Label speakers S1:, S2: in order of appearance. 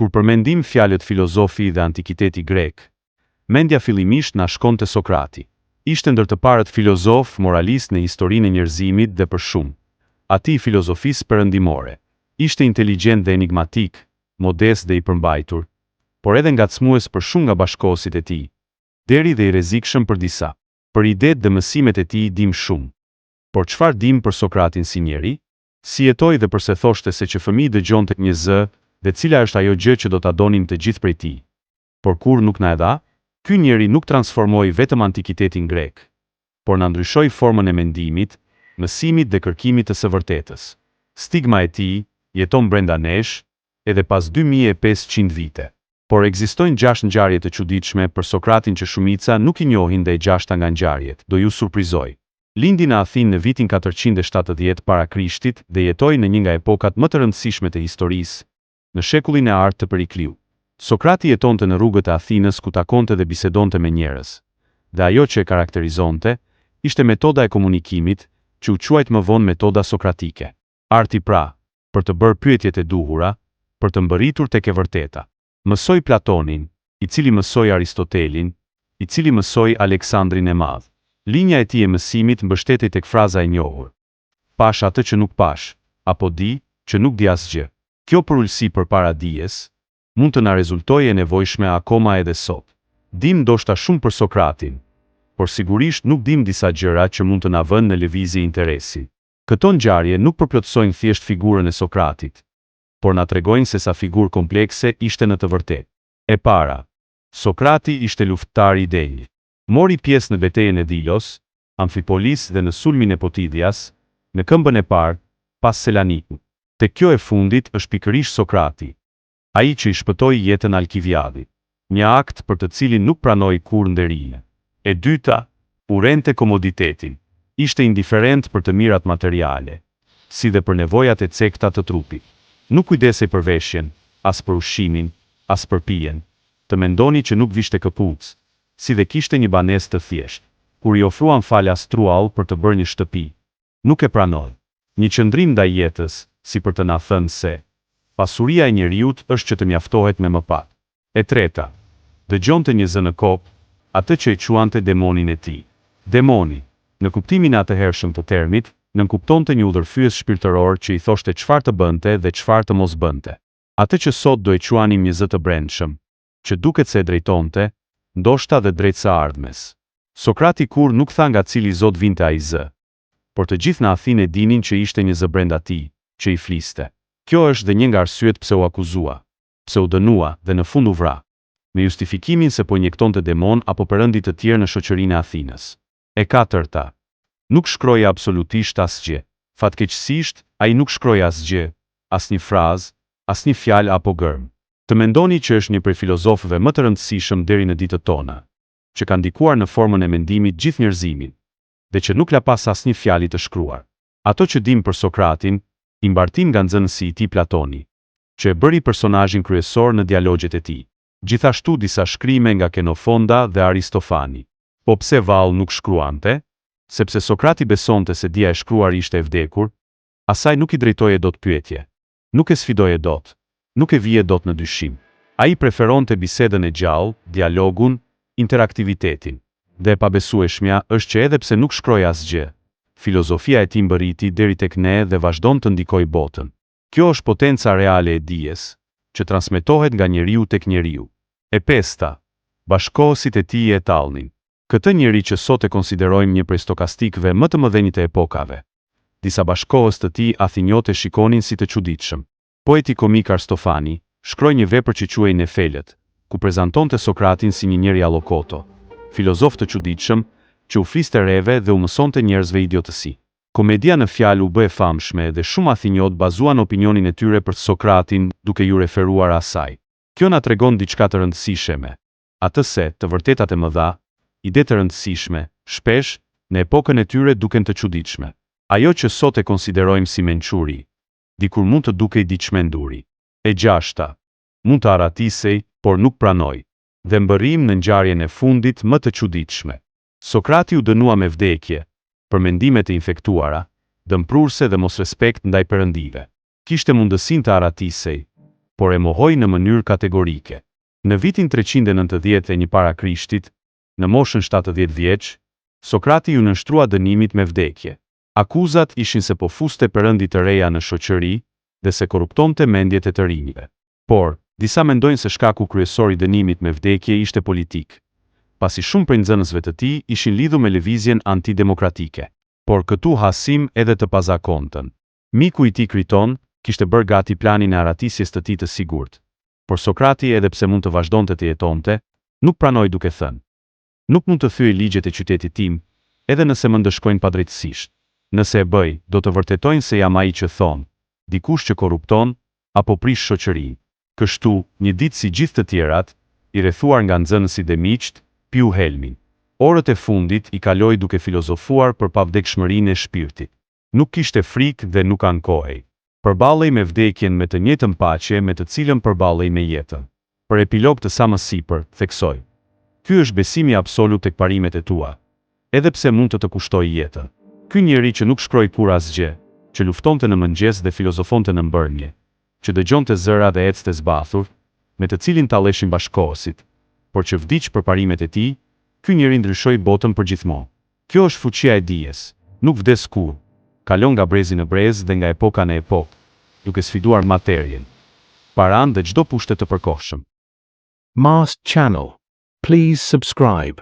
S1: Kur përmendim fjalët filozofi dhe antikiteti grek, mendja fillimisht na shkon te Sokrati. Ishte ndër të parët filozof moralist në historinë e njerëzimit dhe për shumë ati i filozofisë perëndimore. Ishte inteligjent dhe enigmatik, modest dhe i përmbajtur, por edhe ngacmues për shumë nga bashkëkohësit e tij, deri dhe i rrezikshëm për disa. Për idetë dhe mësimet e tij dim shumë. Por çfarë dim për Sokratin si njeri? Si jetoi dhe përse thoshte se që fëmijë dëgjonte një zë, dhe cila është ajo gjë që do ta donin të gjithë prej tij. Por kur nuk na e dha, ky njeri nuk transformoi vetëm antikitetin grek, por na ndryshoi formën e mendimit, mësimit dhe kërkimit të së vërtetës. Stigma e tij jeton brenda nesh edhe pas 2500 vite. Por ekzistojnë 6 ngjarje të çuditshme për Sokratin që shumica nuk i njohin dhe e 6 nga ngjarjet do ju surprizoj. Lindi në Athinë në vitin 470 para Krishtit dhe jetoi në një nga epokat më të rëndësishme të historisë, në shekullin e artë të Perikliu. Sokrati jetonte në rrugët e Athinës ku takonte dhe bisedonte me njerëz. Dhe ajo që e karakterizonte ishte metoda e komunikimit, që u quajt më vonë metoda sokratike. Arti pra, për të bërë pyetjet e duhura, për të mbërritur tek e vërteta. Mësoi Platonin, i cili mësoi Aristotelin, i cili mësoi Aleksandrin e Madh. Linja e tij e mësimit mbështetej tek fraza e njohur: pash atë që nuk pash, apo di që nuk di asgjë. Kjo përulësi përpara dijes mund të na rezultojë e nevojshme akoma edhe sot. Dim ndoshta shumë për Sokratin, por sigurisht nuk dim disa gjëra që mund të na vënë në lëvizje interesi. Këto ngjarje nuk përplotësojnë thjesht figurën e Sokratit, por na tregojnë se sa figurë komplekse ishte në të vërtetë. E para, Sokrati ishte luftëtar i denj. Mori pjesë në betejën e Dilos, Amfipolis dhe në sulmin e Potidias, në këmbën e parë, pas Selanikut. Te kjo e fundit është pikërisht Sokrati, ai që i shpëtoi jetën Alkiviadit, një akt për të cilin nuk pranoi kurrë nderime. E dyta, urrente komoditetin. Ishte indiferent për të mirat materiale, si dhe për nevojat e cekta të trupit. Nuk kujdesej për veshjen, as për ushqimin, as për pijen. Të mendoni që nuk vishte këpucë, si dhe kishte një banesë të thjeshtë. Kur i ofruan falas truall për të bërë një shtëpi, nuk e pranoi. Një qëndrim ndaj jetës, si për të na thënë se pasuria e njeriut është që të mjaftohet me më pak. E treta, dëgjonte një zë në kokë, atë që e quante demonin e tij. Demoni, në kuptimin e atëhershëm të termit, nënkuptonte një udhërfyes shpirtëror që i thoshte çfarë të bënte dhe çfarë të mos bënte. Atë që sot do e quanim një zë të brendshëm, që duket se e drejtonte, ndoshta dhe drejt së ardhmes. Sokrati kur nuk tha nga cili zot vinte ai zë, por të gjithë në Athinë e dinin që ishte një zë brenda tij, që i fliste. Kjo është dhe një nga arsyet pse u akuzua, pse u dënua dhe në fund u vra, me justifikimin se po injektonte demon apo perëndi të tjerë në shoqërinë e Athinës. E katërta, nuk shkroi absolutisht asgjë. Fatkeqësisht, ai nuk shkroi asgjë, asnjë frazë, asnjë fjalë apo gërm. Të mendoni që është një prej filozofëve më të rëndësishëm deri në ditët tona, që ka ndikuar në formën e mendimit gjithë njerëzimin, dhe që nuk la pas asnjë fjalë të shkruar. Ato që dim për Sokratin, i mbartim nga nxënësi i tij Platoni, që e bëri personazhin kryesor në dialogjet e tij. Gjithashtu disa shkrime nga Kenofonda dhe Aristofani. Po pse vallë nuk shkruante? Sepse Sokrati besonte se dia e shkruar ishte e vdekur, asaj nuk i drejtoje dot pyetje, nuk e sfidoje dot, nuk e vije dot në dyshim. Ai preferonte bisedën e gjallë, dialogun, interaktivitetin. Dhe e pabesueshmja është që edhe pse nuk shkroi asgjë, filozofia e tij mbërriti deri tek ne dhe vazhdon të ndikojë botën. Kjo është potenca reale e dijes, që transmetohet nga njeriu tek njeriu. E pesta, bashkohësit e tij e tallnin. Këtë njeri që sot e konsiderojmë një prej stokastikëve më të mëdhenj të epokave. Disa bashkohës të tij athinjot e shikonin si të çuditshëm. Poeti komik Aristofani shkroi një vepër që quhej Nefelët, ku prezantonte Sokratin si një njeri allokoto, filozof të çuditshëm, që u fliste reve dhe u mësonte njerëzve idiotësi. Komedia në fjalë u bë e famshme dhe shumë athinjot bazuan opinionin e tyre për Sokratin duke ju referuar asaj. Kjo na tregon diçka të rëndësishme, atë se të vërtetat e mëdha, ide të rëndësishme, shpesh, në epokën e tyre duken të çuditshme. Ajo që sot e konsiderojmë si mençuri, dikur mund të dukej diçmenduri. E gjashta, mund të arratisej, por nuk pranoj. Dhe mbërrim në ngjarjen e fundit më të çuditshme. Sokrati u dënua me vdekje, për mendimet e infektuara, dëmprurse dhe mos respekt ndaj perëndive. Kishte mundësinë të arratisej, por e mohoi në mënyrë kategorike. Në vitin 391 para Krishtit, në moshën 70 vjeç, Sokrati ju nënshtrua dënimit me vdekje. Akuzat ishin se po fuste perëndi të reja në shoqëri dhe se korruptonte mendjet e të rinjve. Por, disa mendojnë se shkaku kryesor i dënimit me vdekje ishte politik, pasi shumë prej nxënësve të tij ishin lidhur me lëvizjen antidemokratike. Por këtu hasim edhe të pazakontën. Miku i tij Kriton kishte bërë gati planin e aratisjes të tij të sigurt. Por Sokrati, edhe pse mund të vazhdonte të jetonte, nuk pranoi duke thënë: "Nuk mund të thyej ligjet e qytetit tim, edhe nëse më ndëshkojnë padrejtësisht. Nëse e bëj, do të vërtetojnë se jam ai që thon, dikush që korrupton apo prish shoqërinë." Kështu, një ditë si gjithë të tjerat, i rrethuar nga nxënësit dhe miqt, piu helmin. Orët e fundit i kaloi duke filozofuar për pavdekshmërinë e shpirtit. Nuk kishte frikë dhe nuk ankohej. Përballej me vdekjen me të njëjtën paqe me të cilën përballej me jetën. Për epilog të sa më sipër, theksoj: "Ky është besimi absolut tek parimet e tua, edhe pse mund të të kushtojë jetën." Ky njeri që nuk shkroi kur asgjë, që luftonte në mëngjes dhe filozofonte në mbrëmje, që dëgjonte zëra dhe ecte zbathur, me të cilin talleshin bashkëkohësit, por që vdiq për parimet e tij, ky njeri ndryshoi botën përgjithmonë. Kjo është fuqia e dijes. Nuk vdes kurrë. Kalon nga brezi në brez dhe nga epoka në epokë, duke sfiduar materjen, paran dhe çdo pushtet të përkohshëm.
S2: Mast Channel. Please subscribe.